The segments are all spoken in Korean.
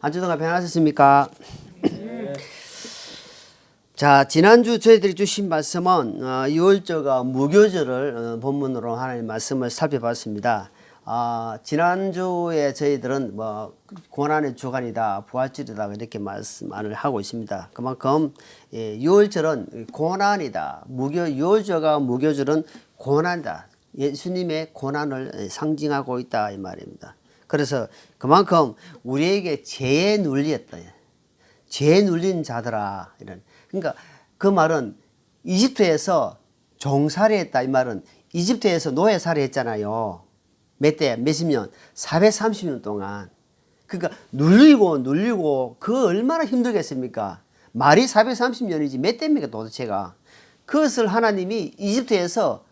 한 주 동안 평안하셨습니까? 자, 지난주 저희들이 주신 말씀은 유월절과 무교절을 본문으로 하나님 말씀을 살펴봤습니다. 지난주에 저희들은 고난의 주간이다, 부활절이다 이렇게 말씀을 하고 있습니다. 그만큼 유월절은 고난이다, 유월절과 무교절은 고난이다. 예수님의 고난을 상징하고 있다 이 말입니다. 그래서 그만큼 우리에게 죄에 눌렸다. 죄에 눌린 자들아 이런. 그러니까 그 말은 이집트에서 종살이했다 이 말은 이집트에서 노예살이 했잖아요. 몇십 년? 430년 동안. 그러니까 눌리고 그 얼마나 힘들겠습니까? 말이 430년이지 몇 대입니까 도대체가. 그것을 하나님이 이집트에서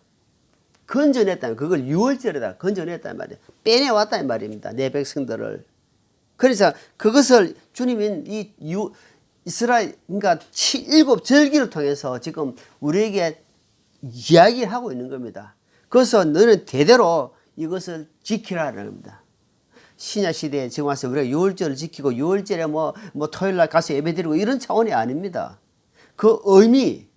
건져냈다. 그걸 유월절에다 건져냈단 말이에요. 빼내왔단 말입니다. 내 백성들을. 그래서 그것을 주님은 이스라엘, 그러니까 7절기를 통해서 지금 우리에게 이야기를 하고 있는 겁니다. 그래서 너는 대대로 이것을 지키라는 겁니다. 신약 시대에 지금 와서 우리가 유월절을 지키고 유월절에 토요일 날 가서 예배드리고 이런 차원이 아닙니다. 그 의미,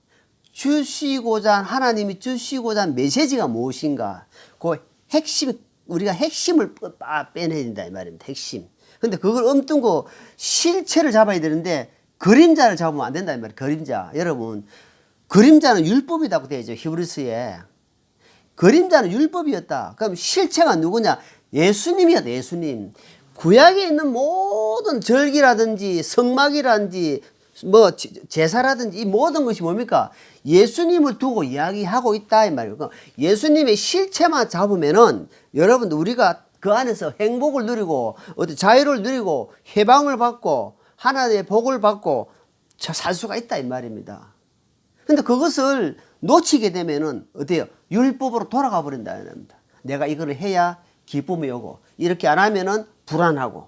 하나님이 주시고자 한 메시지가 무엇인가? 그 핵심, 우리가 핵심을 빼내야 된다 이 말입니다. 핵심. 근데 그걸 엄뚱고 실체를 잡아야 되는데 그림자를 잡으면 안 된다 이 말이에요. 그림자. 여러분, 그림자는 율법이라고 되어 있죠. 히브리서에. 그림자는 율법이었다. 그럼 실체가 누구냐? 예수님이었다. 예수님. 구약에 있는 모든 절기라든지 성막이라든지 제사라든지 이 모든 것이 뭡니까? 예수님을 두고 이야기하고 있다 이 말이에요. 예수님의 실체만 잡으면은 여러분들 우리가 그 안에서 행복을 누리고 어떤 자유를 누리고 해방을 받고 하나님의 복을 받고 살 수가 있다 이 말입니다. 근데 그것을 놓치게 되면은 어때요? 율법으로 돌아가 버린다 이 말입니다. 내가 이걸 해야 기쁨이 오고 이렇게 안 하면은 불안하고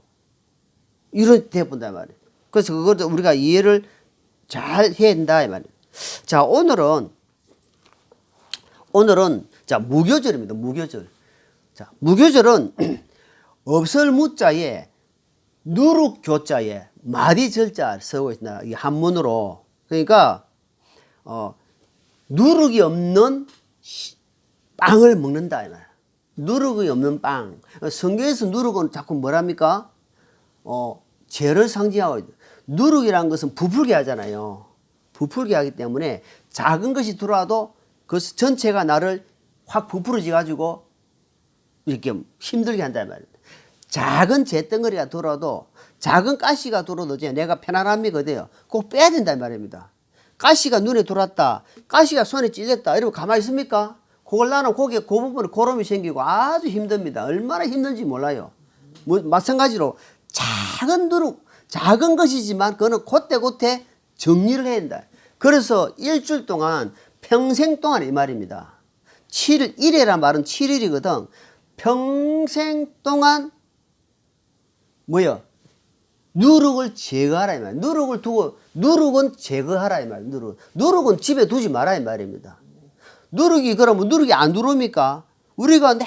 이렇게 돼 본다 말이에요. 그래서 그것도 우리가 이해를 잘 해야 된다 이 말이에요. 자, 오늘은 자, 무교절입니다. 무교절. 자, 무교절은 없을 무자에 누룩교자에 마디절자 쓰고 있습니다. 이 한문으로. 그러니까 누룩이 없는 빵을 먹는다 이 말. 누룩이 없는 빵. 성경에서 누룩은 자꾸 뭐랍니까? 죄를 상징하고 있다. 누룩이라는 것은 부풀게 하잖아요. 부풀게 하기 때문에 작은 것이 들어와도 그 전체가 나를 확 부풀어지 가지고 이렇게 힘들게 한단 말입니다. 작은 재덩어리가 들어도 작은 가시가 들어도 내가 편안함이 거돼요. 꼭 빼야 된단 말입니다. 가시가 눈에 들어왔다. 가시가 손에 찔렸다. 이러면 가만히 있습니까? 그걸 나는 그 부분에 고름이 생기고 아주 힘듭니다. 얼마나 힘든지 몰라요. 마찬가지로 작은 누룩, 작은 것이지만 그거는 곧대 정리를 해야 된다. 그래서 일주일 동안 평생 동안 이 말입니다. 7일, 1회란 말은 7일이거든. 평생 동안 누룩을 제거하라 이 말. 누룩은 제거하라 이 말. 누룩은 집에 두지 마라 이 말입니다. 그러면 누룩이 안 들어옵니까? 우리가 내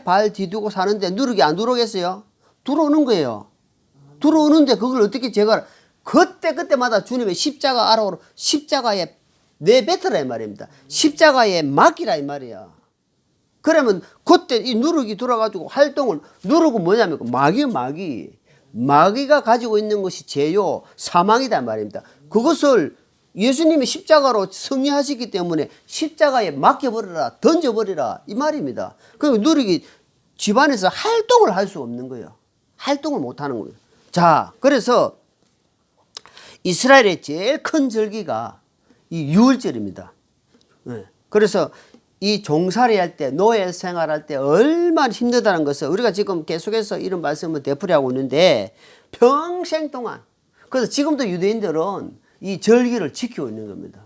발 디두고 사는데 누룩이 안 들어오겠어요? 들어오는 거예요. 들어오는데 그걸 어떻게 제거하라? 그때마다 주님의 십자가에 내뱉으라 이 말입니다. 십자가에 맡기라 이 말이야. 그러면 그때 이 누룩이 들어가지고 누룩은 뭐냐면 마귀가 가지고 있는 것이 죄요, 사망이다 말입니다. 그것을 예수님이 십자가로 승리하시기 때문에 십자가에 맡겨버리라, 던져버리라 이 말입니다. 그럼 누룩이 집안에서 활동을 할 수 없는 거예요. 활동을 못하는 거예요. 자, 그래서 이스라엘의 제일 큰 절기가 이 유월절입니다. 그래서 이 종살이 할 때, 노예 생활할 때 얼마나 힘들다는 것을 우리가 지금 계속해서 이런 말씀을 되풀이하고 있는데 평생 동안. 그래서 지금도 유대인들은 이 절기를 지키고 있는 겁니다.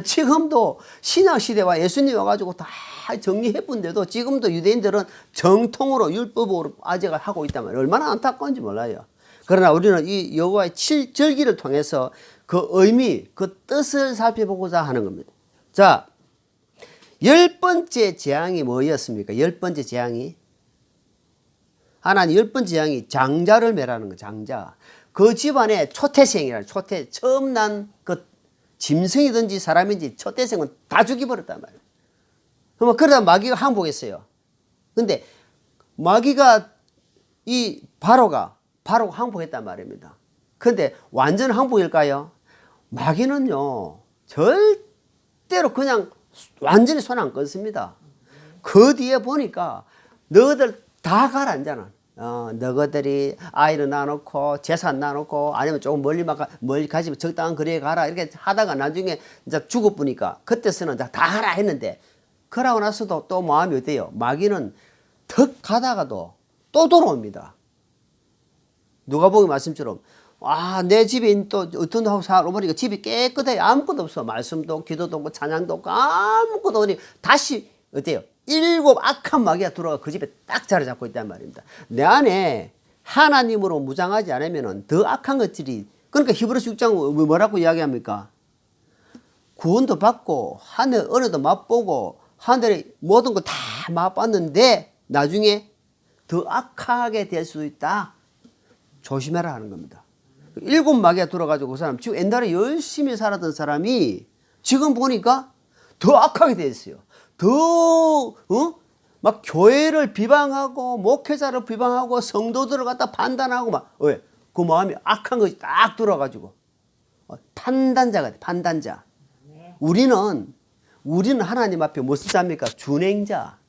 지금도 신약시대와 예수님이 와가지고 다 정리해 본데도 지금도 유대인들은 정통으로 율법으로 아직 하고 있단 말이에요. 얼마나 안타까운지 몰라요. 그러나 우리는 이 여호와의 7절기를 통해서 그 의미, 그 뜻을 살펴보고자 하는 겁니다. 자, 10번째 재앙이 뭐였습니까? 10번째 재앙이 하나님 10번째 재앙이 장자를 멸하는 거, 장자. 그 집안에 초태생이라, 처음 난 그 짐승이든지 사람인지 초태생은 다 죽여버렸단 말이에요. 그러다 마귀가 항복했어요. 근데 마귀가 이 바로가 항복했단 말입니다. 근데 완전 항복일까요? 마귀는요, 절대로 그냥 완전히 손 안 끊습니다. 그 뒤에 보니까 너희들 다 가라앉잖아. 너희들이 아이를 낳아놓고 재산 낳아놓고 아니면 조금 멀리 가지면 적당한 거리에 가라 이렇게 하다가 나중에 이제 죽어보니까 그때서는 다 하라 했는데 그러고 나서도 또 마음이 어때요? 마귀는 턱 가다가도 또 돌아옵니다. 누가복음 말씀처럼 내 집에 또 어떤 하고 살아보니까 집이 깨끗해. 아무것도 없어. 말씀도 기도도 없고 찬양도 없고 아무것도 없으니 다시 어때요? 7 악한 마귀가 들어가 그 집에 딱 자리 잡고 있단 말입니다. 내 안에 하나님으로 무장하지 않으면 더 악한 것들이, 그러니까 히브리서 6장 뭐라고 이야기합니까? 구원도 받고 하늘 은혜도 맛보고 하늘의 모든 거 다 맛봤는데 나중에 더 악하게 될 수도 있다. 조심해라 하는 겁니다. 7 마귀가 들어가지고 그 사람 지금 옛날에 열심히 살았던 사람이 지금 보니까 더 악하게 됐어요. 막 교회를 비방하고 목회자를 비방하고 성도들을 갖다 판단하고 막 왜? 그 마음이 악한 것이 딱 들어가지고 판단자가 돼. 판단자. 우리는 하나님 앞에 무슨 자입니까? 준행자.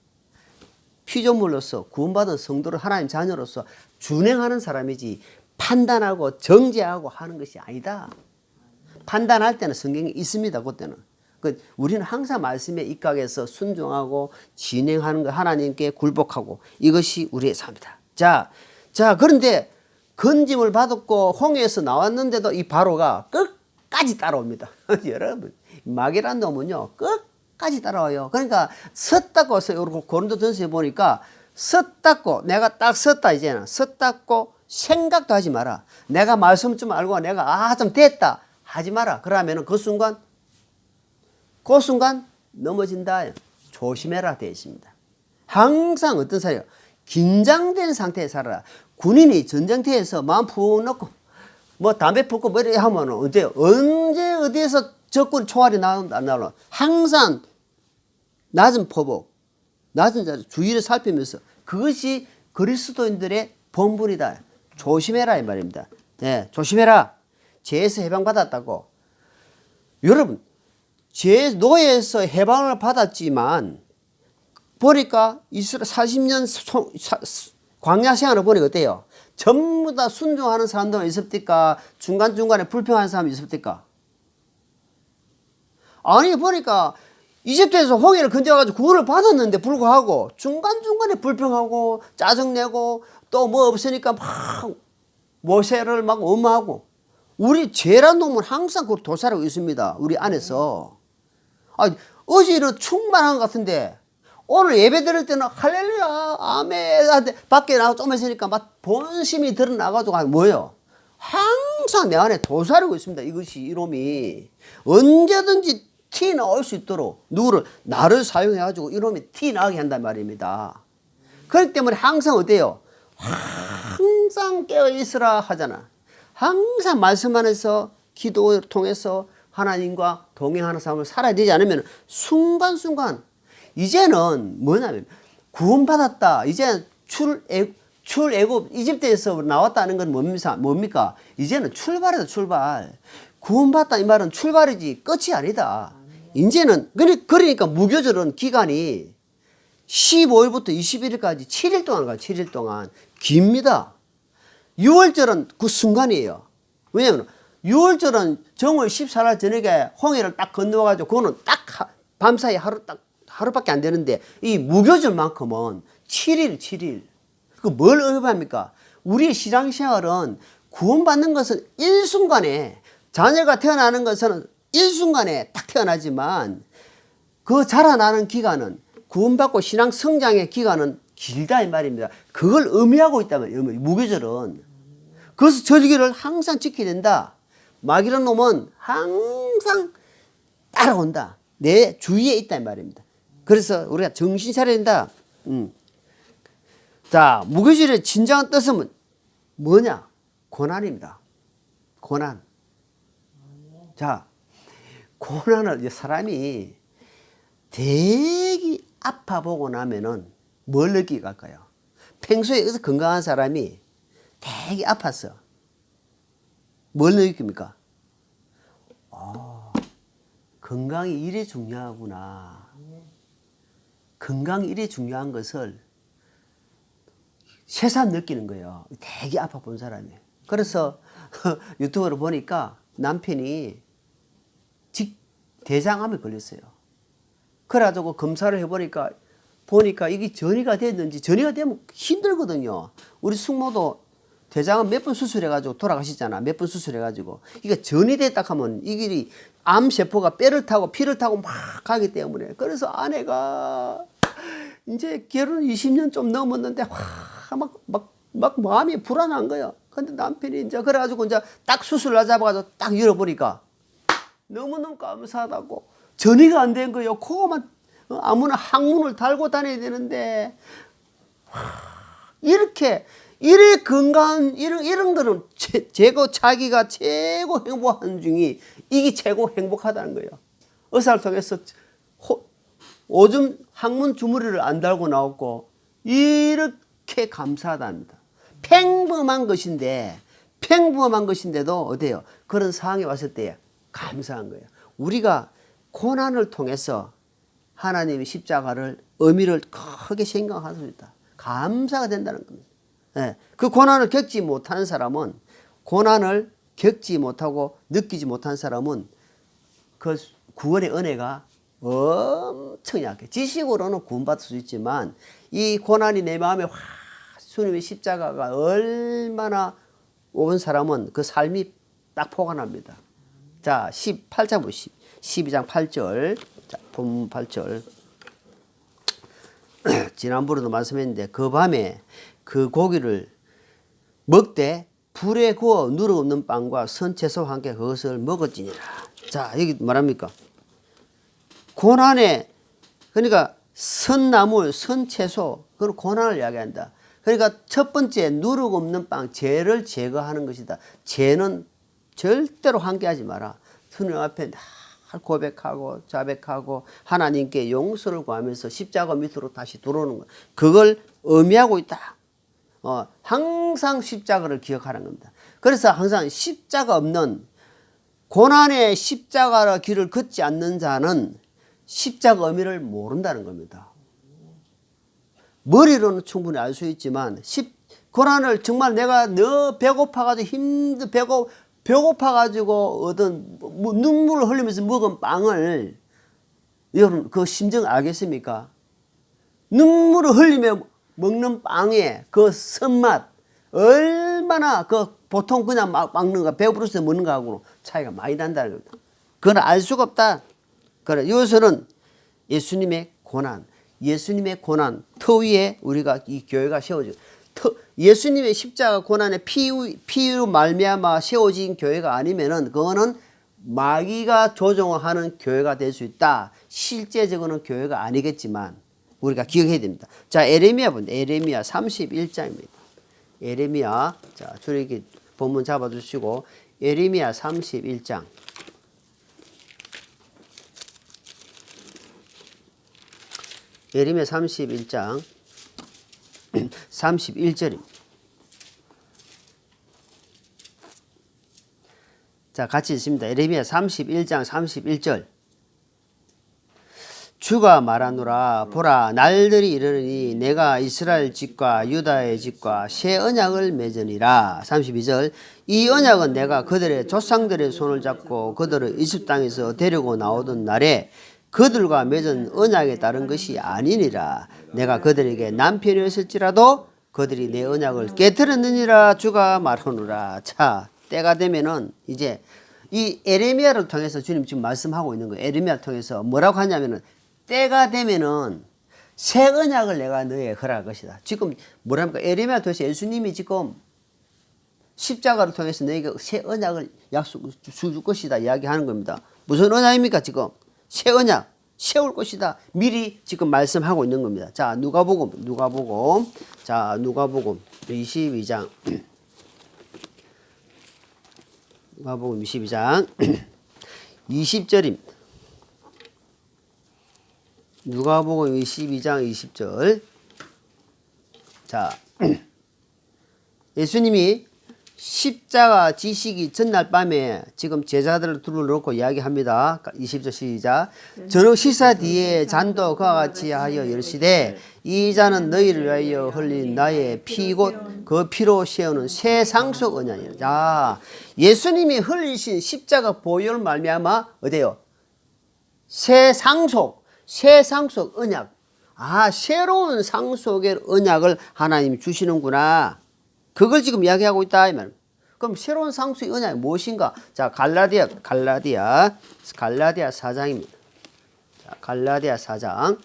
피조물로서 구원받은 성도를 하나님 자녀로서 준행하는 사람이지 판단하고 정죄하고 하는 것이 아니다. 판단할 때는 성경에 있습니다. 그때는. 우리는 항상 말씀에 입각해서 순종하고 진행하는 거, 하나님께 굴복하고 이것이 우리의 삶이다. 자, 그런데 건짐을 받았고 홍해에서 나왔는데도 이 바로가 끝까지 따라옵니다. 여러분, 마귀란 놈은요 끝까지 따라와요. 그러니까 섰다고 고린도전서에 보니까 섰다고 내가 딱 섰다 이제는 섰다고 생각도 하지 마라. 내가 말씀 좀 알고 내가 좀 됐다 하지 마라. 그러면은 그 순간 넘어진다. 조심해라 되어 있습니다. 항상 어떤 사람이요? 긴장된 상태에 살아라. 군인이 전쟁터에서 마음 푹 넣고 뭐 담배 피우고 뭐 이렇게 하면 언제 어디에서 적군 총알이 나온다 안 나오나 항상 낮은 포복, 낮은 자세, 주위를 살피면서 그것이 그리스도인들의 본분이다. 조심해라 이 말입니다. 네, 조심해라. 죄에서 해방받았다고. 여러분, 노예에서 해방을 받았지만 보니까 이스라엘 40년 광야 생활을 보니까 어때요? 전부 다 순종하는 사람들만 있었을까? 중간중간에 불평하는 사람이 있었을까? 아니 보니까 이집트에서 홍해를 건져가지고 구원을 받았는데 불구하고 중간중간에 불평하고 짜증내고 또 뭐 없으니까 막 모세를 막 엄하고 우리 죄란 놈은 항상 그 도사하고 있습니다. 우리 안에서. 어제는 충만한 것 같은데 오늘 예배 드릴 때는 할렐루야 아멘 밖에 나가서 좀 있으니까 막 본심이 드러나가지고 뭐예요? 항상 내 안에 도사리고 있습니다. 이것이 이놈이 언제든지 티 나올 수 있도록 나를 사용해가지고 이놈이 티 나게 한단 말입니다. 그렇기 때문에 항상 어때요? 항상 깨어있으라 하잖아. 항상 말씀 안에서 기도를 통해서 하나님과 동행하는 삶을 살아야 되지 않으면 순간순간 이제는 뭐냐면 구원받았다. 이제 출애굽 이집트에서 나왔다는 건 뭡니까? 이제는 출발이다. 출발. 구원받다 이 말은 출발이지 끝이 아니다. 이제는 그러니까 무교절은 기간이 15일부터 21일까지 7일 동안 가요. 7일 동안 깁니다. 6월절은 그 순간이에요. 왜냐하면 6월절은 정월 14일 저녁에 홍해를 딱 건너가지고 그거는 딱 밤사이 하루밖에 안 되는데 이 무교절만큼은 7일. 그 뭘 의미합니까? 우리의 신앙생활은 구원받는 것은 일순간에 자녀가 태어나는 것은 일순간에 딱 태어나지만 그 자라나는 기간은 구원받고 신앙 성장의 기간은 길다 이 말입니다. 그걸 의미하고 있다면 무교절은. 그래서 절기를 항상 지켜야 된다. 마귀라는 놈은 항상 따라온다. 내 주위에 있다 이 말입니다. 그래서 우리가 정신 차려야 된다. 자, 무교절의 진정한 뜻은 뭐냐? 고난입니다. 고난. 자, 고난을 사람이 되게 아파 보고 나면은 뭘 느끼게 할까요? 평소에 건강한 사람이 되게 아팠어. 뭘 느낍니까? 건강이 이래 중요하구나. 건강이 이래 중요한 것을 새삼 느끼는 거예요. 되게 아파 본 사람이. 그래서 유튜브를 보니까 남편이 대장암에 걸렸어요. 그래가지고 검사를 해보니까 이게 전이가 됐는지, 전이가 되면 힘들거든요. 우리 숙모도 대장암 몇 번 수술해가지고 돌아가시잖아. 몇 번 수술해가지고. 이게 전이 됐다 하면 이게 암세포가 뼈를 타고 피를 타고 막 가기 때문에. 그래서 아내가 이제 결혼 20년 좀 넘었는데 막 마음이 불안한 거야. 근데 남편이 이제 그래가지고 이제 딱 수술 날 잡아가지고 딱 열어보니까 너무너무 감사하다고. 전이가 안 된 거예요. 코만 아무나 항문을 달고 다녀야 되는데 이래 건강한 이런 거는 자기가 최고 행복한 중이 이게 최고 행복하다는 거예요. 의사를 통해서 오줌 항문 주머니를 안 달고 나왔고 이렇게 감사하답니다. 평범한 것인데도 어때요? 그런 상황이 왔을 때 감사한 거예요. 우리가 고난을 통해서 하나님의 십자가를 의미를 크게 생각할 수 있다. 감사가 된다는 겁니다. 예, 그 고난을 겪지 못하는 사람은, 고난을 겪지 못하고 느끼지 못한 사람은 그 구원의 은혜가 엄청 약해. 지식으로는 구원받을 수 있지만 이 고난이 내 마음에 주님의 십자가가 얼마나 온 사람은 그 삶이 딱 포괄합니다. 자, 18장 보시죠. 12장 8절. 자, 본문 8절. 지난번에도 말씀했는데 그 밤에 그 고기를 먹되 불에 구워 누룩 없는 빵과 선채소와 함께 그것을 먹었지니라. 자, 여기 말합니까? 고난에, 그러니까 선나물, 선채소, 그건 고난을 이야기한다. 그러니까 첫 번째 누룩 없는 빵, 죄를 제거하는 것이다. 죄는 절대로 함께하지 마라. 주님 앞에 늘 고백하고 자백하고 하나님께 용서를 구하면서 십자가 밑으로 다시 들어오는 것. 그걸 의미하고 있다. 항상 십자가를 기억하는 겁니다. 그래서 항상 십자가 없는, 고난의 십자가의 길을 걷지 않는 자는 십자가 의미를 모른다는 겁니다. 머리로는 충분히 알 수 있지만 고난을 정말 내가 너 배고파가지고 배고파가지고 어떤 눈물을 흘리면서 먹은 빵을, 여러분 그 심정 알겠습니까? 눈물을 흘리며 먹는 빵의 그 선맛, 얼마나 그 보통 그냥 막 먹는 거, 배부르서 먹는 거하고는 차이가 많이 난다는 겁니다. 그건 알 수가 없다. 그래, 이것은 예수님의 고난, 터 위에 우리가 이 교회가 세워져. 예수님의 십자가 고난의 피로 말미암아 세워진 교회가 아니면은 그거는 마귀가 조종하는 교회가 될 수 있다. 실제적으로는 교회가 아니겠지만 우리가 기억해야 됩니다. 자, 에레미야 31장입니다. 에레미야, 자, 줄이기 본문 잡아주시고 에레미야 31장. 에레미야 31장 31절입니다. 자, 같이 읽습니다. 에레미야 31장 31절. 주가 말하노라, 보라, 날들이 이르르니 내가 이스라엘 집과 유다의 집과 새 언약을 맺으니라. 32절. 이 언약은 내가 그들의 조상들의 손을 잡고 그들을 이집 땅에서 데리고 나오던 날에 그들과 맺은 언약에 따른 것이 아니니라. 내가 그들에게 남편이었을지라도 그들이 내 언약을 깨뜨렸느니라. 주가 말하노라. 자, 때가 되면은 이제 이 에레미야를 통해서 주님 지금 말씀하고 있는 거예요. 에레미야를 통해서 뭐라고 하냐면은 때가 되면은 새 언약을 내가 너에게 허락할 것이다. 지금 뭐랍니까? 에레미야를 통해서 예수님이 지금 십자가를 통해서 너에게 새 언약을 약속 줄 것이다 이야기하는 겁니다. 무슨 언약입니까? 지금 새 언약. 세울 것이다. 미리 지금 말씀하고 있는 겁니다. 자, 누가복음. 자, 누가복음 22장. 누가복음 22장 20절입니다. 누가복음 22장 20절. 자, 예수님이 십자가 지시기 전날 밤에 지금 제자들을 둘러놓고 이야기합니다. 20절 시작. 저녁 식사 뒤에 잔도 그와 같이 하여 이르시되 이 잔은 너희를 위하여 흘린 나의 피 곧 그 피로 세우는 새 상속 언약이라. 자, 예수님이 흘리신 십자가 보혈 말미암아 어때요? 새 상속 언약. 아, 새로운 상속의 언약을 하나님이 주시는구나. 그걸 지금 이야기하고 있다 이 말. 그럼 새로운 상속의 언약이 무엇인가? 자, 갈라디아 4장입니다. 자, 갈라디아 4장.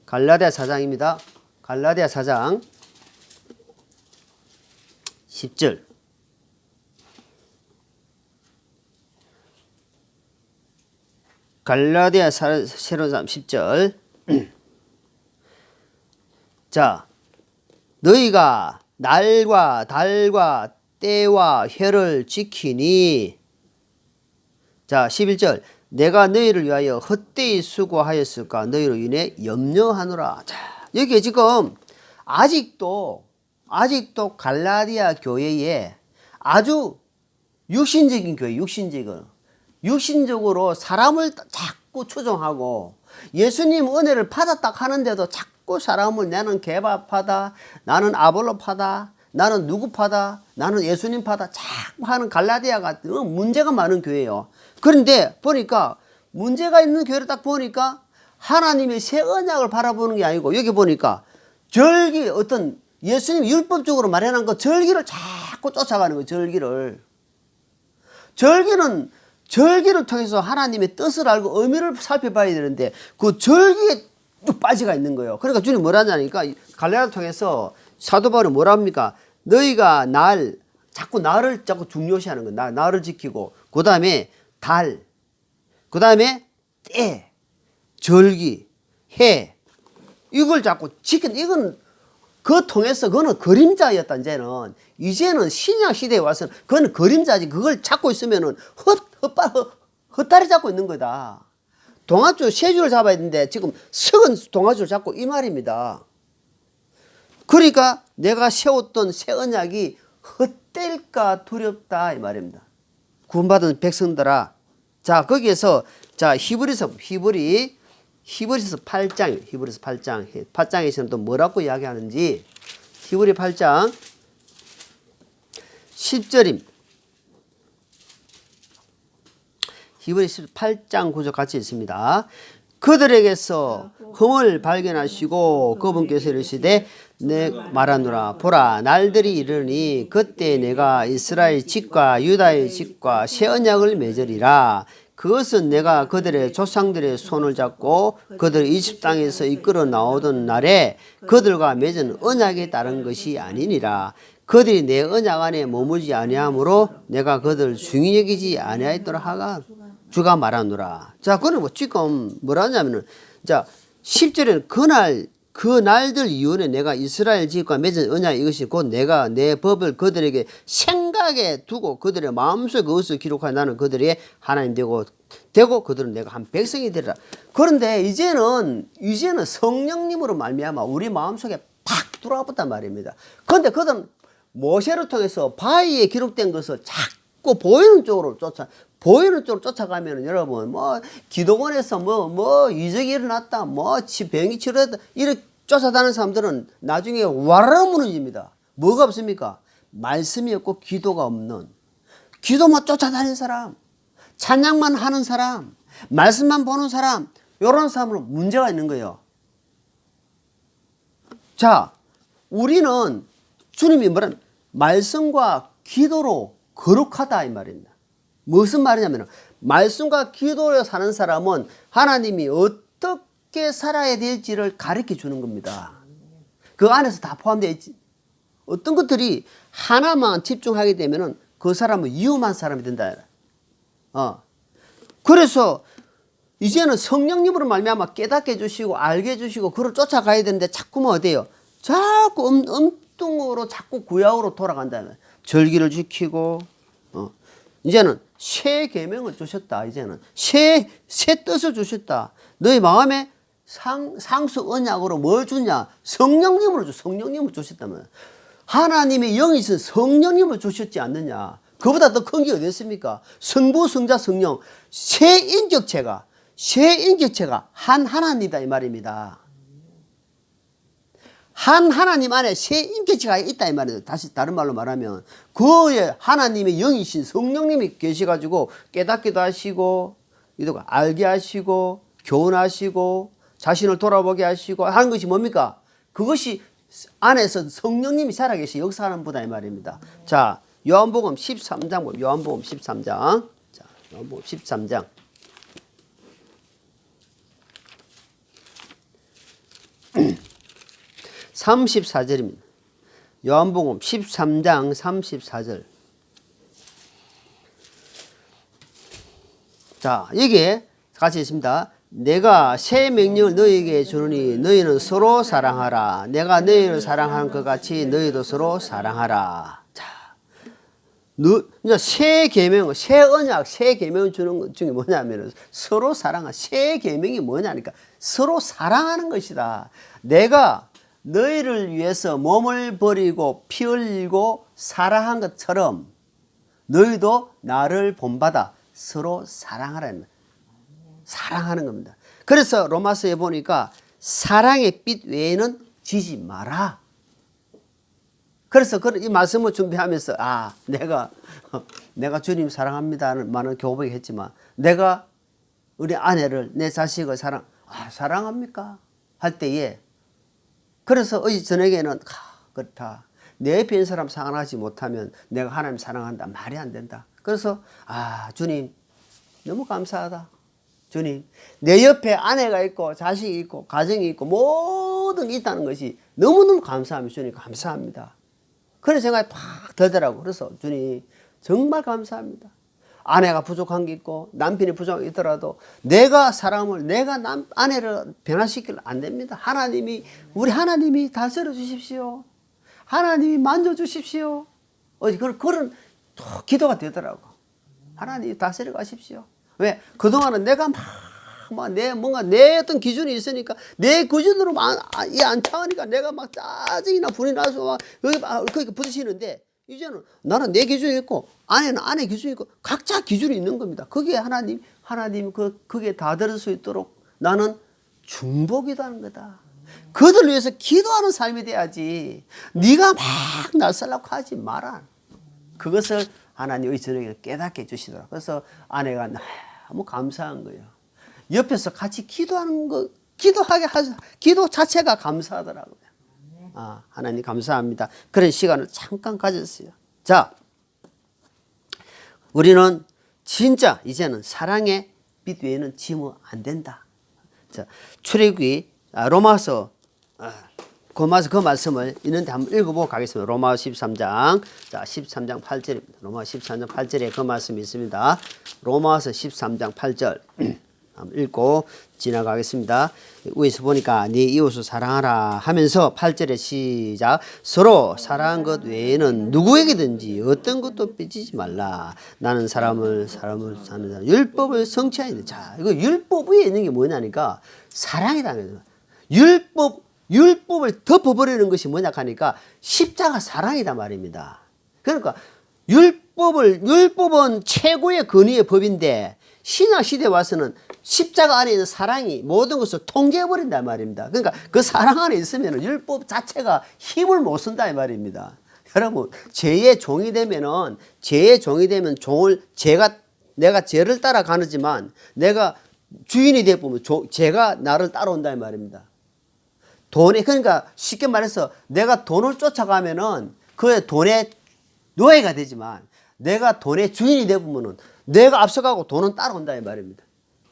갈라디아 4장입니다. 갈라디아 4장 10절. 갈라디아 새로운 사람 10절. 자, 너희가 날과 달과 때와 해를 지키니. 자, 11절. 내가 너희를 위하여 헛되이 수고하였을까 너희로 인해 염려하노라. 자, 여기에 지금 아직도 갈라디아 교회에 아주 육신적인 교회, 육신적으로 사람을 자꾸 추종하고 예수님 은혜를 받았다 하는데도 자꾸 사람을 나는 개바파다, 나는 아볼로파다, 나는 누구파다, 나는 예수님파다 자꾸 하는 갈라디아가 문제가 많은 교회예요. 그런데 보니까 문제가 있는 교회를 딱 보니까 하나님의 새 언약을 바라보는 게 아니고 여기 보니까 절기 어떤 예수님이 율법적으로 마련한 그 절기를 자꾸 쫓아가는 거예요. 절기를 통해서 하나님의 뜻을 알고 의미를 살펴봐야 되는데 그 절기에 또 빠지가 있는 거예요. 그러니까 주님 뭐라 하냐니까 갈라디아를 통해서 사도 바울이 뭐라 합니까? 너희가 자꾸 날을 자꾸 중요시하는 거야. 날을 지키고 그 다음에 달, 그 다음에 때, 절기, 해 이걸 자꾸 지키는 이건 그 통해서 그거는 그림자였다. 이제는 신약 시대에 와서는 그건 그림자지. 그걸 잡고 있으면은 헛다리 잡고 있는 거다. 동아줄 세 줄을 잡아야 되는데 지금 석은 동아줄 잡고 이 말입니다. 그러니까 내가 세웠던 새 언약이 헛될까 두렵다 이 말입니다. 구원받은 백성들아. 자, 거기에서 자 히브리서 8장, 히브리서 8장에서는 또 뭐라고 이야기하는지 히브리 8장 10절입니다. 히브리 8장 9절 같이 있습니다. 그들에게서 흠을 발견하시고 그분께서 이르시되 내 말하노라 보라 날들이 이르니 그때 내가 이스라엘 집과 유다의 집과 새 언약을 맺으리라. 그것은 내가 그들의 조상들의 손을 잡고 그들 이집 땅에서 이끌어 나오던 날에 그들과 맺은 언약에 따른 것이 아니니라. 그들이 내 언약 안에 머무지 아니하므로 내가 그들을 중히 여기지 아니하였더라 하가 주가 말하노라. 자, 그는 뭐 지금 뭐라 하냐면은 자 10절에는 그 날들 이후에 내가 이스라엘 집과 맺은 언약 이것이 곧 내가 내 법을 그들에게 생각에 두고 그들의 마음속에 그것을 기록하여 나는 그들의 하나님 되고 그들은 내가 한 백성이 되리라. 그런데 이제는 성령님으로 말미암아 우리 마음속에 팍 들어왔단 말입니다. 그런데 그들은 모세를 통해서 바위에 기록된 것을 자꾸 보이는 쪽으로 쫓아가면 여러분 뭐 기도원에서 뭐 이적이 일어났다 뭐 병이 치료됐다 이렇게 쫓아다니는 사람들은 나중에 와르르 무너집니다. 뭐가 없습니까? 말씀이 없고 기도가 없는, 기도만 쫓아다니는 사람, 찬양만 하는 사람, 말씀만 보는 사람, 이런 사람은 문제가 있는 거예요. 자, 우리는 주님이 뭐라면 말씀과 기도로 거룩하다 이 말입니다. 무슨 말이냐면 말씀과 기도로 사는 사람은 하나님이 어떻게 살아야 될지를 가르쳐 주는 겁니다. 그 안에서 다 포함되어 있지. 어떤 것들이 하나만 집중하게 되면 그 사람은 위험한 사람이 된다. 그래서 이제는 성령님으로 말미암아 깨닫게 해주시고 알게 해주시고 그를 쫓아가야 되는데 자꾸만 어때요? 자꾸 엉뚱으로 자꾸 구약으로 돌아간다. 절기를 지키고 이제는 새 계명을 주셨다. 이제는 새 뜻을 주셨다. 너희 마음에 상수 언약으로 뭘 주냐? 성령님을 주셨다면 하나님의 영이 있은 성령님을 주셨지 않느냐? 그보다 더 큰 게 어디 있습니까? 성부, 성자, 성령 새 인격체가 한 하나님이다 이 말입니다. 한 하나님 안에 새 인격체가 있다 이 말이에요. 다시 다른 말로 말하면 그의 하나님의 영이신 성령님이 계셔가지고 깨닫기도 하시고 알게 하시고 교훈하시고 자신을 돌아보게 하시고 하는 것이 뭡니까? 그것이 안에서 성령님이 살아계시 역사하는 분이다 이 말입니다. 자, 요한복음 13장 요한복음 13장. 자, 요한복음 13장. 34절입니다. 요한복음 13장 34절. 자, 여기에 같이 있습니다. 내가 새 명령을 너희에게 주노니 너희는 서로 사랑하라. 내가 너희를 사랑하는 것 같이 너희도 서로 사랑하라. 자, 이제 새 계명, 새 언약, 새 계명을 주는 것 중에 뭐냐면 서로 사랑하. 새 계명이 뭐냐니까 서로 사랑하는 것이다. 내가 너희를 위해서 몸을 버리고 피 흘리고 사랑한 것처럼 너희도 나를 본받아 서로 사랑하라는 사랑하는 겁니다. 그래서 로마서에 보니까 사랑의 빛 외에는 지지 마라. 그래서 이 말씀을 준비하면서 내가 주님 사랑합니다는 말은 교복이 했지만 내가 우리 아내를 내 자식을 사랑합니까? 할 때에 그래서 어제 저녁에는 그렇다. 내 옆에 있는 사람 사랑하지 못하면 내가 하나님 사랑한다. 말이 안 된다. 그래서 주님 너무 감사하다. 주님 내 옆에 아내가 있고 자식이 있고 가정이 있고 모든 게 있다는 것이 너무너무 감사합니다. 주님 감사합니다. 그런 생각이 팍 들더라고. 그래서 주님 정말 감사합니다. 아내가 부족한 게 있고 남편이 부족한 게 있더라도 내가 아내를 변화시키면 안 됩니다. 우리 하나님이 다스려 주십시오. 하나님이 만져 주십시오. 그런 기도가 되더라고. 하나님이 다스려 가십시오. 왜? 그동안은 내가 내 어떤 기준이 있으니까 내 기준으로 안 차으니까 내가 막 짜증이나 분이 나서 여기 부딪히는데 이제는 나는 내 기준이 있고 아내는 아내 기준이 있고 각자 기준이 있는 겁니다. 그게 하나님 그게 다 들을 수 있도록 나는 중복이라는 거다. 그들 위해서 기도하는 삶이 돼야지. 네가 막 날살라고 하지 마라. 그것을 하나님의 저녁에 깨닫게 해주시더라. 그래서 아내가 너무 감사한 거예요. 옆에서 같이 기도하는 거, 기도 자체가 감사하더라고요. 하나님 감사합니다. 그런 시간을 잠깐 가졌어요. 자, 우리는 진짜 이제는 사랑의 빛 외에는 지으면 안 된다. 자, 출애굽기 로마서 그 말씀을 있는데 한번 읽어보고 가겠습니다. 로마서 13장. 자, 13장 8절입니다. 로마서 13장 8절에 그 말씀이 있습니다. 로마서 13장 8절. 한번 읽고 지나가겠습니다. 위에서 보니까 네 이웃을 사랑하라 하면서 8절에 시작. 서로 사랑한 것 외에는 누구에게든지 어떤 것도 삐지지 말라. 나는 사람을 사는 자는 율법을 성취하야 돼. 자, 이거 율법 위에 있는 게 뭐냐니까 사랑이라는 거예요. 율법을 덮어버리는 것이 뭐냐 하니까 십자가 사랑이다 말입니다. 그러니까 율법은 최고의 권위의 법인데 신약 시대에 와서는 십자가 안에 있는 사랑이 모든 것을 통제해버린다 말입니다. 그러니까 그 사랑 안에 있으면 율법 자체가 힘을 못 쓴다 이 말입니다. 여러분 죄의 종이 되면 내가 죄를 따라가지만 내가 주인이 되면 죄가 나를 따라온다 이 말입니다. 그러니까 쉽게 말해서 내가 돈을 쫓아가면은 그의 돈의 노예가 되지만 내가 돈의 주인이 되면은 내가 앞서가고 돈은 따라온다 이 말입니다.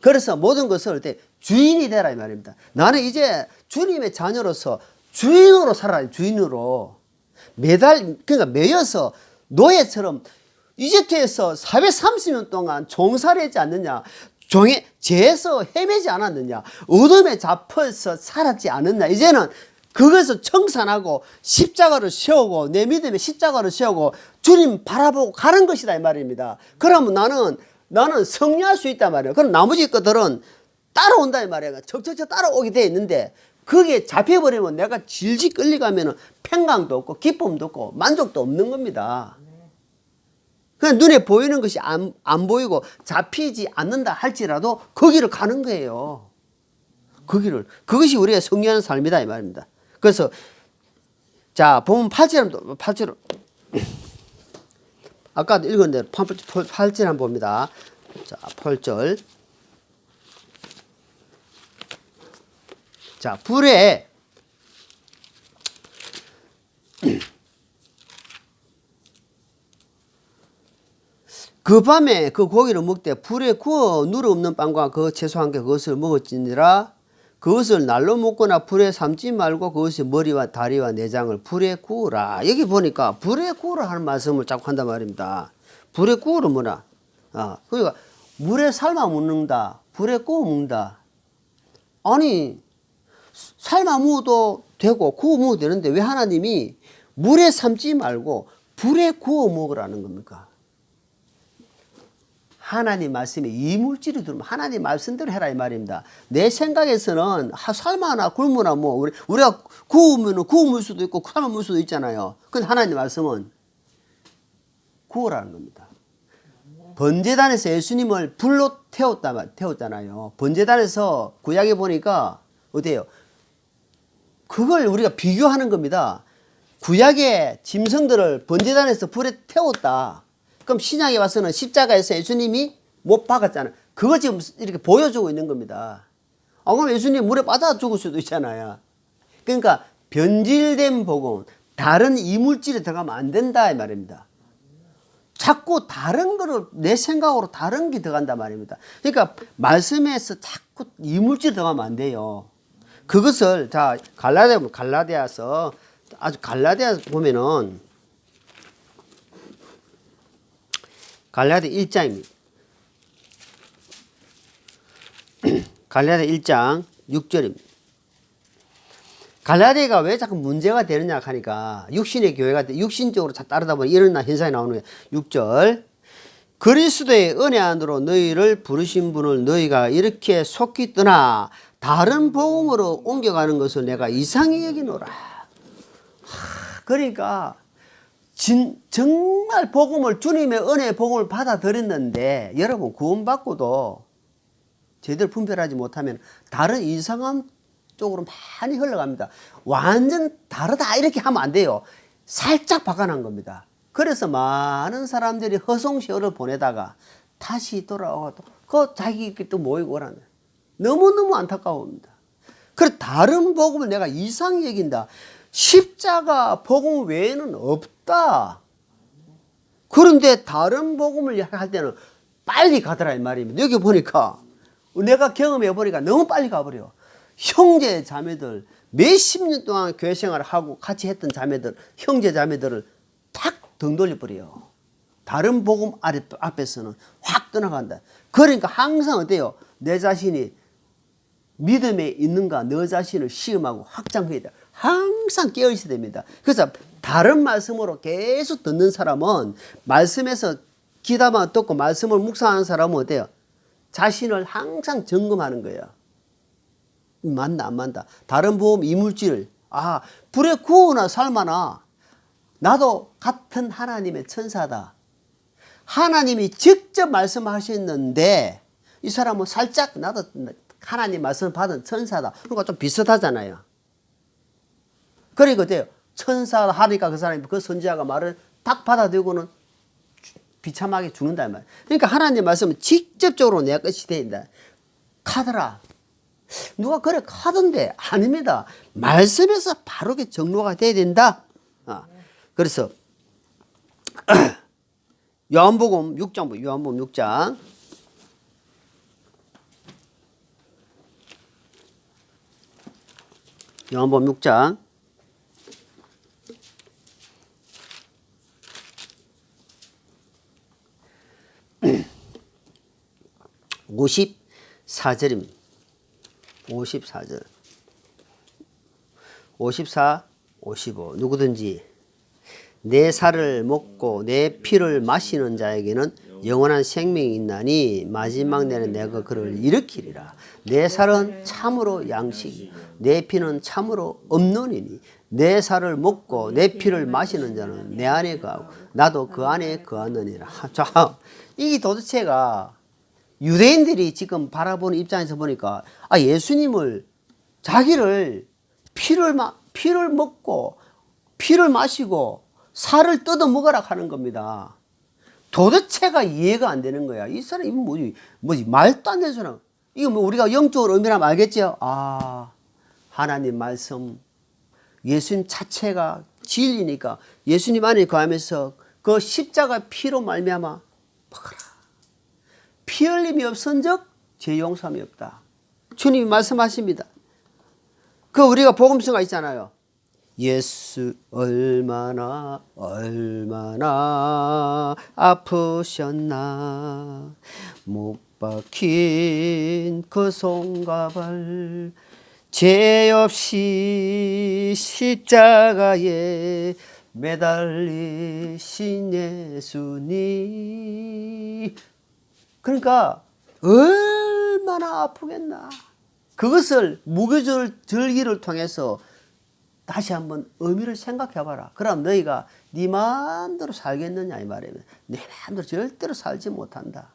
그래서 모든 것을 주인이 되라 이 말입니다. 나는 이제 주님의 자녀로서 주인으로 살아라. 주인으로 그러니까 매여서 노예처럼 이집트에서 430년 동안 종살이 하지 않느냐? 죄에서 헤매지 않았느냐? 어둠에 잡혀서 살았지 않았냐? 이제는 그것을 청산하고 십자가를 세우고 내 믿음에 십자가를 세우고 주님 바라보고 가는 것이다 이 말입니다. 그러면 나는 승리할 수 있단 말이에요. 그럼 나머지 것들은 따라온다 이 말이에요. 척척척 따라오게 돼 있는데 거기에 잡혀버리면 내가 질질 끌려가면 평강도 없고 기쁨도 없고 만족도 없는 겁니다. 그냥 눈에 보이는 것이 안 보이고 잡히지 않는다 할지라도 거기를 가는 거예요. 그것이 우리의 승리하는 삶이다 이 말입니다. 그래서 자 보면 8절 아까도 읽은 대로 8절 한번 봅니다. 자 8절 자 불에 그 밤에 그 고기를 먹되 불에 구워 누르 없는 빵과 그 채소 한 개 그것을 먹었지니라. 그것을 날로 먹거나 불에 삶지 말고 그것이 머리와 다리와 내장을 불에 구우라. 여기 보니까 불에 구우라 하는 말씀을 자꾸 한단 말입니다. 불에 구우라 뭐라? 그러니까 물에 삶아 먹는다. 불에 구워 먹는다. 아니 삶아 먹어도 되고 구워 먹어도 되는데 왜 하나님이 물에 삶지 말고 불에 구워 먹으라는 겁니까? 하나님 말씀에 이물질이 들으면 하나님 말씀대로 해라 이 말입니다. 내 생각에서는 삶아나 굶으나 뭐 우리가 구우면 구울 수도 있고 삶아 먹을 수도 있잖아요. 근데 하나님 말씀은 구우라는 겁니다. 번제단에서 예수님을 불로 태웠잖아요. 번제단에서 구약에 보니까 어때요? 그걸 우리가 비교하는 겁니다. 구약의 짐승들을 번제단에서 불에 태웠다. 그럼 신약에 와서는 십자가에서 예수님이 못 박았잖아요. 그거 지금 이렇게 보여주고 있는 겁니다. 그럼 예수님 물에 빠져 죽을 수도 있잖아요. 그러니까 변질된 복음, 다른 이물질이 들어가면 안 된다 이 말입니다. 자꾸 다른 거를 내 생각으로 다른 게 들어간단 말입니다. 그러니까 말씀에서 자꾸 이물질이 들어가면 안 돼요. 그것을 자 갈라디아서 아주 갈라디아 보면은 갈라디아 1장입니다. 갈라디아 1장 6절입니다. 갈라디아가 왜 자꾸 문제가 되느냐 하니까 육신의 교회가 육신적으로 따르다 보니 이런 현상이 나오는 거예요. 6절 그리스도의 은혜 안으로 너희를 부르신 분을 너희가 이렇게 속히 떠나 다른 복음으로 옮겨가는 것을 내가 이상히 여기노라. 그러니까 정말 복음을 주님의 은혜의 복음을 받아들였는데 여러분 구원받고도 제대로 분별하지 못하면 다른 이상한 쪽으로 많이 흘러갑니다. 완전 다르다 이렇게 하면 안 돼요. 살짝 바꿔놓은 겁니다. 그래서 많은 사람들이 허송세월을 보내다가 다시 돌아와도 그 자기끼리 또 모이고 오라는 너무너무 안타까웁니다. 그래서 다른 복음을 내가 이상히 여긴다. 십자가 복음 외에는 없다. 그런데 다른 복음을 할 때는 빨리 가더라 이 말입니다. 여기 보니까 내가 경험해 보니까 너무 빨리 가버려. 형제 자매들 몇십 년 동안 교회 생활을 하고 같이 했던 자매들 형제 자매들을 탁 등 돌려버려요. 다른 복음 앞에서는 확 떠나간다. 그러니까 항상 어때요? 내 자신이 믿음에 있는가 너 자신을 시험하고 확장해야 돼. 항상 깨어있어야 됩니다. 그래서 다른 말씀으로 계속 듣는 사람은 말씀에서 귀담아 듣고 말씀을 묵상하는 사람은 어때요? 자신을 항상 점검하는 거예요. 맞나 안 맞나. 다른 보험 이물질 불에 구우나 삶아나 나도 같은 하나님의 천사다. 하나님이 직접 말씀하셨는데 이 사람은 살짝 나도 하나님 말씀 받은 천사다. 그러니까 좀 비슷하잖아요. 그러니까 어때요? 천사다 하니까 그 사람이 그 선지자가 말을 딱 받아들고는 비참하게 죽는다 이 말. 그러니까 하나님 말씀은 직접적으로 내 것이 된다. 카더라. 누가 그래 카던데 아닙니다. 말씀에서 바르게 정로가 돼야 된다. 그래서 요한복음 6장 요한복음 6장 요한복음 6장 54절입니다. 54절. 54, 55. 누구든지 내 살을 먹고 내 피를 마시는 자에게는 영원한 생명이 있나니 마지막 날에 내가 그를 일으키리라. 내 살은 참으로 양식이요 내 피는 참으로 음료이니 내 살을 먹고 내 피를 마시는 자는 내 안에 거하고 나도 그 안에 거하느니라. 자, 이게 도대체가 유대인들이 지금 바라보는 입장에서 보니까 예수님을 자기를 피를 먹고 피를 마시고 살을 뜯어 먹으라 하는 겁니다. 도대체가 이해가 안 되는 거야. 이 사람이 뭐지 말도 안 되는 소리. 이거 뭐 우리가 영적으로 의미라면 알겠죠? 하나님 말씀, 예수님 자체가 진리니까 예수님 안에 거하면서 그 십자가 피로 말미암아 먹어라. 피 흘림이 없은즉 죄 용서함이 없다. 주님이 말씀하십니다. 그 우리가 복음서가 있잖아요. 예수 얼마나 아프셨나 못 박힌 그 손과 발 죄 없이 십자가에 매달리신 예수님. 그러니까 얼마나 아프겠나. 그것을 무교절 절기를 통해서 다시 한번 의미를 생각해봐라. 그럼 너희가 네 마음대로 살겠느냐 이 말이에요. 내 마음대로 절대로 살지 못한다.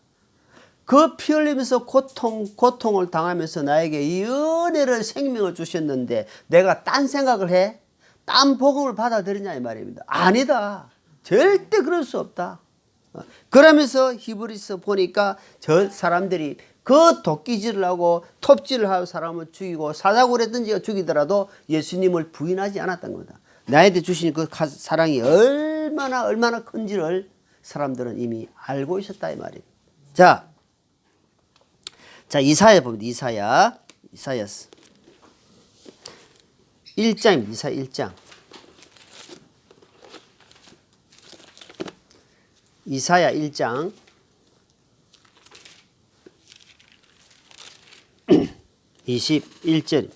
그 피 흘리면서 고통을 당하면서 나에게 이 은혜를 생명을 주셨는데 내가 딴 생각을 해? 딴 복음을 받아들이냐 이 말입니다. 아니다. 절대 그럴 수 없다. 그러면서 히브리서 보니까 저 사람들이 그 도끼질을 하고 톱질을 하고 사람을 죽이고 사자굴에든지 죽이더라도 예수님을 부인하지 않았던 겁니다. 나에게 주신 그 사랑이 얼마나 큰지를 사람들은 이미 알고 있었다 이 말이에요. 자 이사야 봅니다. 이사야 1장입니다. 이사야 1장. 이사야 1장 21절.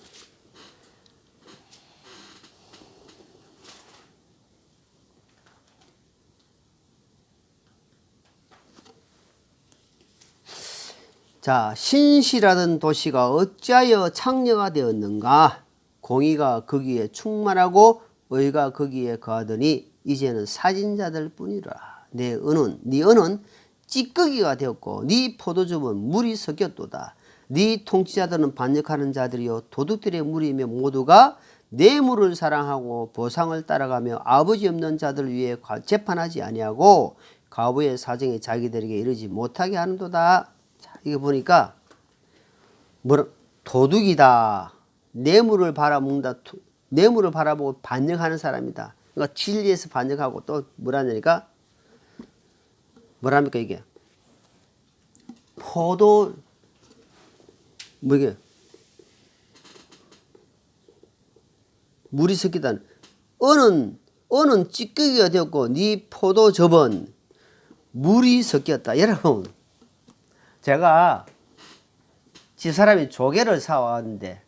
자, 신실하던 도시가 어찌하여 창녀가 되었는가? 공의가 거기에 충만하고 의가 거기에 거하더니 이제는 사진자들 뿐이라. 네 은은 찌꺼기가 되었고 네 포도즙은 물이 섞였도다. 네 통치자들은 반역하는 자들이요 도둑들의 무리이며 모두가 뇌물을 사랑하고 보상을 따라가며 아버지 없는 자들 위해 재판하지 아니하고 과부의 사정이 자기들에게 이르지 못하게 하는도다. 자, 이거 보니까 도둑이다. 뇌물을 바라먹는다. 뇌물을 바라보고 반역하는 사람이다. 그러니까 진리에서 반역하고 또 뭐라니까? 뭐랍니까 이게? 이게? 물이 섞이다는 은은 찌꺼기가 되었고 네 포도즙은 물이 섞였다. 여러분, 제가 집사람이 조개를 사왔는데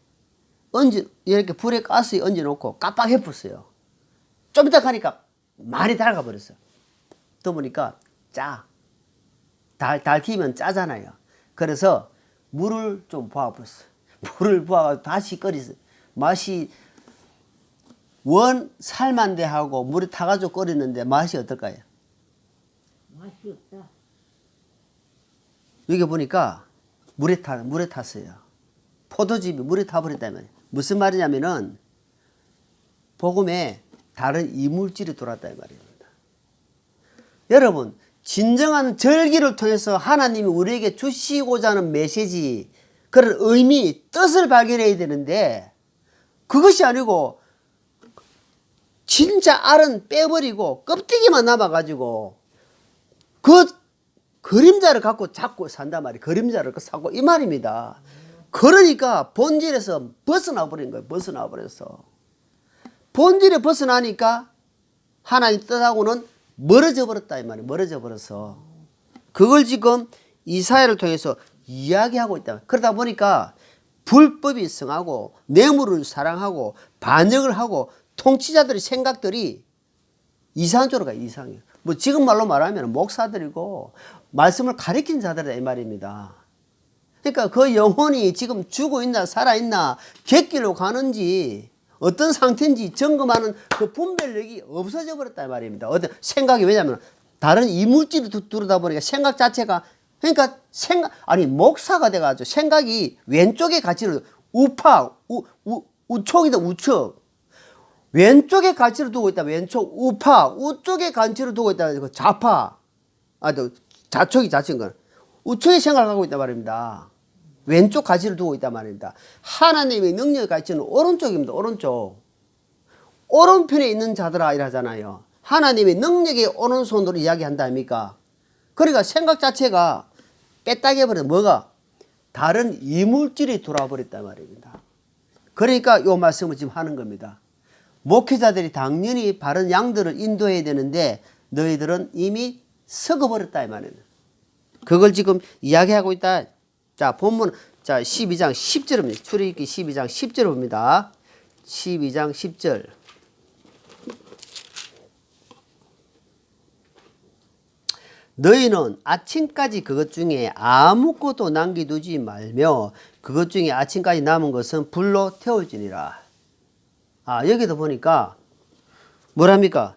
이렇게 불에 가스에 얹어놓고 깜빡해버렸어요. 좀 이따 가니까 많이 달가버렸어. 또 보니까 달키면 짜잖아요. 그래서 물을 좀 부어버렸어. 물을 부어서 다시 끓였어. 맛이 삶한데 하고 물에 타가지고 끓였는데 맛이 어떨까요? 맛이 없다. 여기 보니까 물에 탔어요. 포도즙이 물에 타버렸다면 무슨 말이냐면은 복음에 다른 이물질이 돌았다 이 말입니다. 여러분, 진정한 절기를 통해서 하나님이 우리에게 주시고자 하는 메시지, 그런 의미, 뜻을 발견해야 되는데 그것이 아니고 진짜 알은 빼버리고 껍데기만 남아가지고 그 그림자를 갖고 잡고 산단 말이에요. 그림자를 사고 이 말입니다. 그러니까 본질에서 벗어나 버린 거예요. 벗어나 버렸어. 본질에 벗어나니까 하나님 뜻하고는 멀어져 버렸다 이 말이에요. 멀어져 버렸어. 그걸 지금 이사야를 통해서 이야기하고 있다. 그러다 보니까 불법이 성하고 뇌물을 사랑하고 반역을 하고 통치자들의 생각들이 이상한 쪽으로 가요. 이상해요. 뭐 지금 말로 말하면 목사들이고 말씀을 가리킨 자들이다 이 말입니다. 그러니까 그 영혼이 지금 죽어있나 살아있나 객길로 가는지 어떤 상태인지 점검하는 그 분별력이 없어져 버렸다 이 말입니다. 어떤 생각이 왜냐하면 다른 이물질을 두르다 보니까 생각 자체가 그러니까 아니 목사가 돼가지고 생각이 왼쪽의 가치를 우촉이다 우측 왼쪽의 가치를 두고 있다 왼쪽 우쪽의 가치를 두고 있다 그 좌파 좌측이 좌측인 거는 우측의 생각을 하고 있단 말입니다. 왼쪽 가치를 두고 있단 말입니다. 하나님의 능력의 가치는 오른쪽입니다. 오른편에 있는 자들아 이러잖아요. 하나님의 능력의 오른손으로 이야기한다 아닙니까? 그러니까 생각 자체가 빼딱해버려 뭐가? 다른 이물질이 돌아버렸단 말입니다. 그러니까 이 말씀을 지금 하는 겁니다. 목회자들이 당연히 바른 양들을 인도해야 되는데 너희들은 이미 썩어버렸다 이 말입니다. 그걸 지금 이야기하고 있다. 자 본문 자 12장 10절입니다. 출애굽기 12장 10절 봅니다. 12장 10절 너희는 아침까지 그것 중에 아무것도 남겨두지 말며 그것 중에 아침까지 남은 것은 불로 태울지니라. 여기도 보니까 뭐랍니까?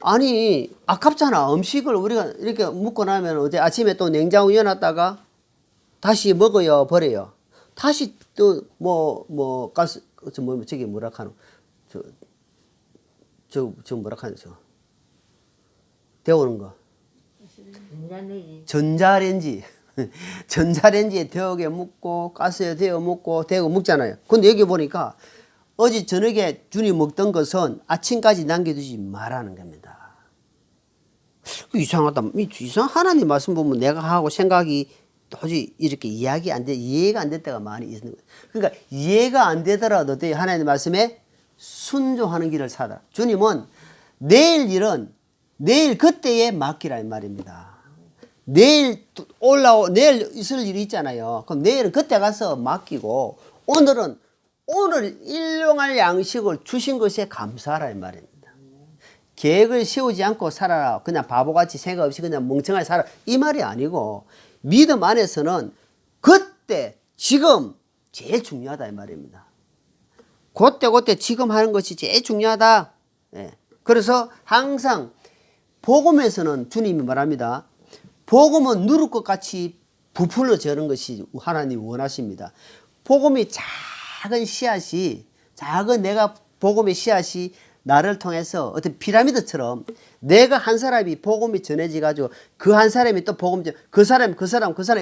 아니 아깝잖아. 음식을 우리가 이렇게 먹고 나면 어제 아침에 또 냉장고 열어놨다가 다시 먹어요 버려요. 다시 또 가스 저기 뭐라 하노 저 뭐라 하노 저 데우는 거 전자레인지에 데우게 먹고 가스에 데워 먹고 데우고 먹잖아요. 근데 여기 보니까 어제 저녁에 주님 먹던 것은 아침까지 남겨두지 말라는 겁니다. 이상하다. 하나님 말씀 보면 내가 하고 생각이 도저히 이렇게 이해가 안 될 때가 많이 있는 거예요. 그러니까 이해가 안 되더라도 하나님 말씀에 순종하는 길을 사다. 주님은 내일 일은 내일 그때에 맡기라 이 말입니다. 내일 있을 일이 있잖아요. 그럼 내일은 그때 가서 맡기고 오늘은 오늘 일용할 양식을 주신 것에 감사하라 이 말입니다. 계획을 세우지 않고 살아라. 그냥 바보같이 생각 없이 그냥 멍청하게 살아. 이 말이 아니고 믿음 안에서는 그때 지금 제일 중요하다 이 말입니다. 그때 지금 하는 것이 제일 중요하다. 그래서 항상 복음에서는 주님이 말합니다. 복음은 누를 것 같이 부풀려 저는 것이 하나님이 원하십니다. 복음이 작은 씨앗이 내가 복음의 씨앗이 나를 통해서 어떤 피라미드처럼 내가 한 사람이 복음이 전해져 가지고 그 한 사람이 또 복음 그 사람이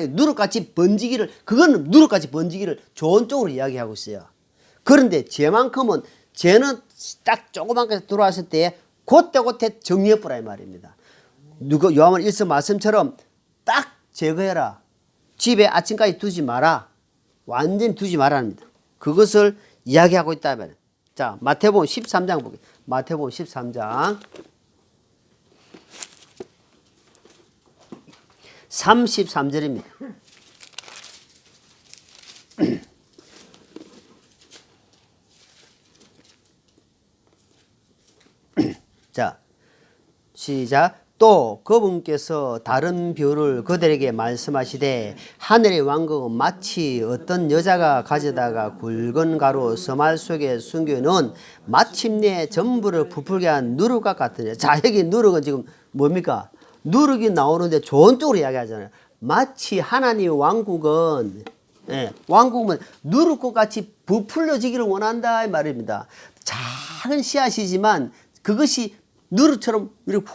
누룩같이 번지기를 그거는 누룩같이 번지기를 좋은 쪽으로 이야기하고 있어요. 그런데 쟤만큼은 쟤는 딱 조그맣게 들어왔을 때 그때 정리해보라 이 말입니다. 요한은 1서 말씀처럼 딱 제거해라. 집에 아침까지 두지 마라. 완전히 두지 말랍니다. 그것을 이야기하고 있다. 자, 마태복음 13장 보겠습니다. 마태복음 13장 33절입니다. 자, 시작. 또 그분께서 다른 비유를 그들에게 말씀하시되 하늘의 왕국은 마치 어떤 여자가 가져다가 굵은 가루 서말 속에 숨겨놓은 마침내 전부를 부풀게 한 누룩과 같으냐. 자, 여기 누룩은 지금 뭡니까? 누룩이 나오는데 좋은 쪽으로 이야기하잖아요. 마치 하나님의 왕국은 왕국은 누룩과 같이 부풀려지기를 원한다 이 말입니다. 작은 씨앗이지만 그것이 누룩처럼 이렇게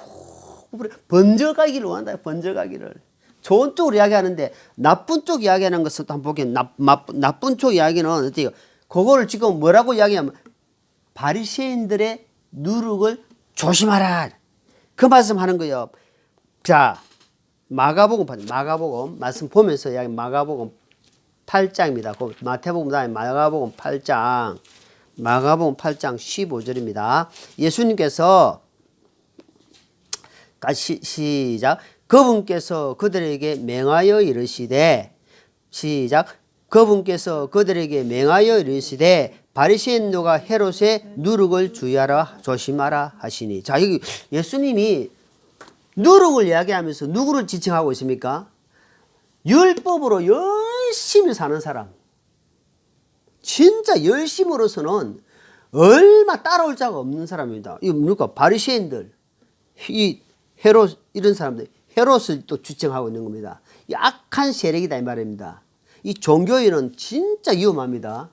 번져가기를 원한다. 번져가기를. 좋은 쪽으로 이야기하는데 나쁜 쪽 이야기하는 것을 한번 보게. 나쁜 쪽 이야기는 어때요? 그거를 지금 뭐라고 이야기하면 바리새인들의 누룩을 조심하라. 그 말씀하는 거예요. 자, 마가복음 말씀 보면서 이야기 마가복음 8장입니다. 마태복음 다음에 마가복음 8장 15절입니다. 예수님께서 시작. 그분께서 그들에게 맹하여 이르시되 시작. 그분께서 그들에게 맹하여 이르시되 바리새인도가 헤롯의 누룩을 주의하라 조심하라 하시니. 자, 여기 예수님이 누룩을 이야기하면서 누구를 지칭하고 있습니까? 율법으로 열심히 사는 사람. 진짜 열심으로서는 얼마 따라올 자가 없는 사람입니다. 이 뭡니까? 바리새인들, 이 헤롯 이런 사람들, 헤롯을 또 지칭하고 있는 겁니다. 이 악한 세력이다 이 말입니다. 이 종교인은 진짜 위험합니다.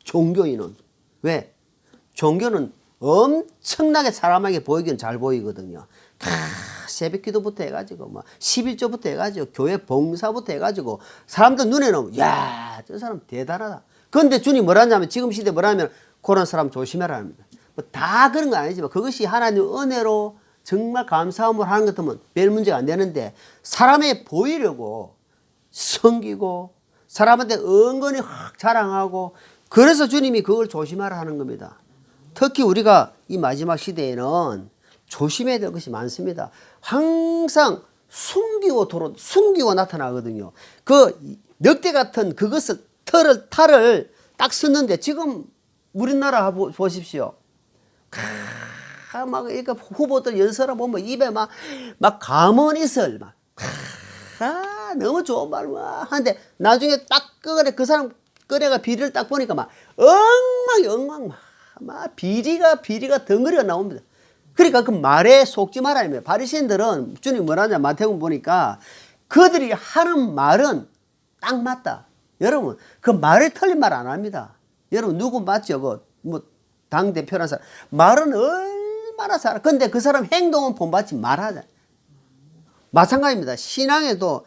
종교인은. 왜? 종교는 엄청나게 사람에게 보이기는 잘 보이거든요. 새벽 기도부터 해가지고, 뭐, 11조부터 해가지고, 교회 봉사부터 해가지고, 사람들 눈에는, 야, 저 사람 대단하다. 그런데 주님 뭐라 하냐면, 지금 시대 뭐라 하면, 그런 사람 조심해라 합니다. 뭐 다 그런 건 아니지만, 그것이 하나님 은혜로 정말 감사함을 하는 것 같으면 별 문제가 안 되는데, 사람에 보이려고 섬기고, 사람한테 은근히 확 자랑하고, 그래서 주님이 그걸 조심하라 하는 겁니다. 특히 우리가 이 마지막 시대에는 조심해야 될 것이 많습니다. 항상 숨기고 나타나거든요. 그 늑대 같은 그것을 탈을 딱 썼는데 지금 우리나라 보십시오. 막 그러니까 후보들 연설을 보면 입에 막 가문이슬 막 너무 좋은 말 막 하는데 나중에 딱 그 사람 꺼내가 비리를 딱 보니까 막 엉망 막 비리가 덩어리가 나옵니다. 그러니까 그 말에 속지 말아야 합니다. 바리새인들은 주님 뭐라냐 마태복음 보니까 그들이 하는 말은 딱 맞다. 여러분 그 말을 틀린 말 안 합니다. 여러분 누구 맞죠? 뭐 당 대표라는 사람 말은 얼마나 잘하. 근데 그 사람 행동은 본받지 말하자. 마찬가지입니다. 신앙에도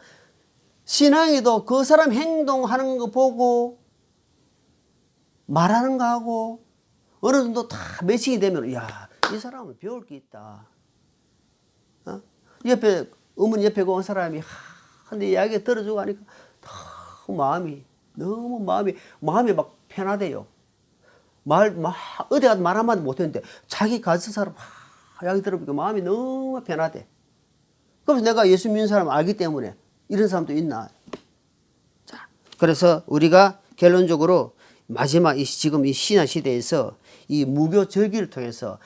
그 사람 행동하는 거 보고 말하는 거 하고 어느 정도 다 매칭이 되면 야, 이 사람은 배울 게 있다. 옆에 어머니 옆에 온 사람이 근데 이야기 들어주고 하니까 너무 마음이 막 편하대요. 어디 가도 말 한마디 못했는데 자기 가진 사람 이야기 들어보니까 마음이 너무 편하대. 그래서 내가 예수 믿는 사람 알기 때문에 이런 사람도 있나. 자, 그래서 우리가 결론적으로 마지막 지금 이 신약 시대에서 이 무교절기를 통해서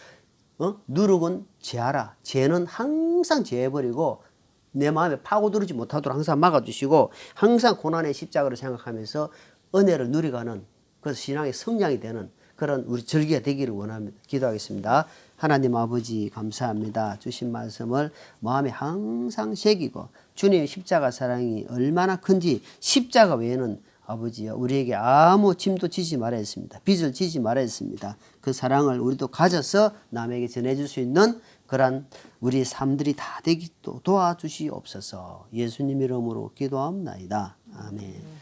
누룩은 제하라. 죄는 항상 제해버리고 내 마음에 파고들지 못하도록 항상 막아주시고 항상 고난의 십자가를 생각하면서 은혜를 누리가는 그래서 신앙의 성장이 되는 그런 우리 절기가 되기를 원합니다. 기도하겠습니다. 하나님 아버지 감사합니다. 주신 말씀을 마음에 항상 새기고 주님의 십자가 사랑이 얼마나 큰지 십자가 외에는 아버지여 우리에게 아무 짐도 지지 말아야 했습니다. 빚을 지지 말아야 했습니다. 그 사랑을 우리도 가져서 남에게 전해줄 수 있는 그런 우리 삶들이 다 되기 도와주시옵소서. 예수님 이름으로 기도합니다. 아멘.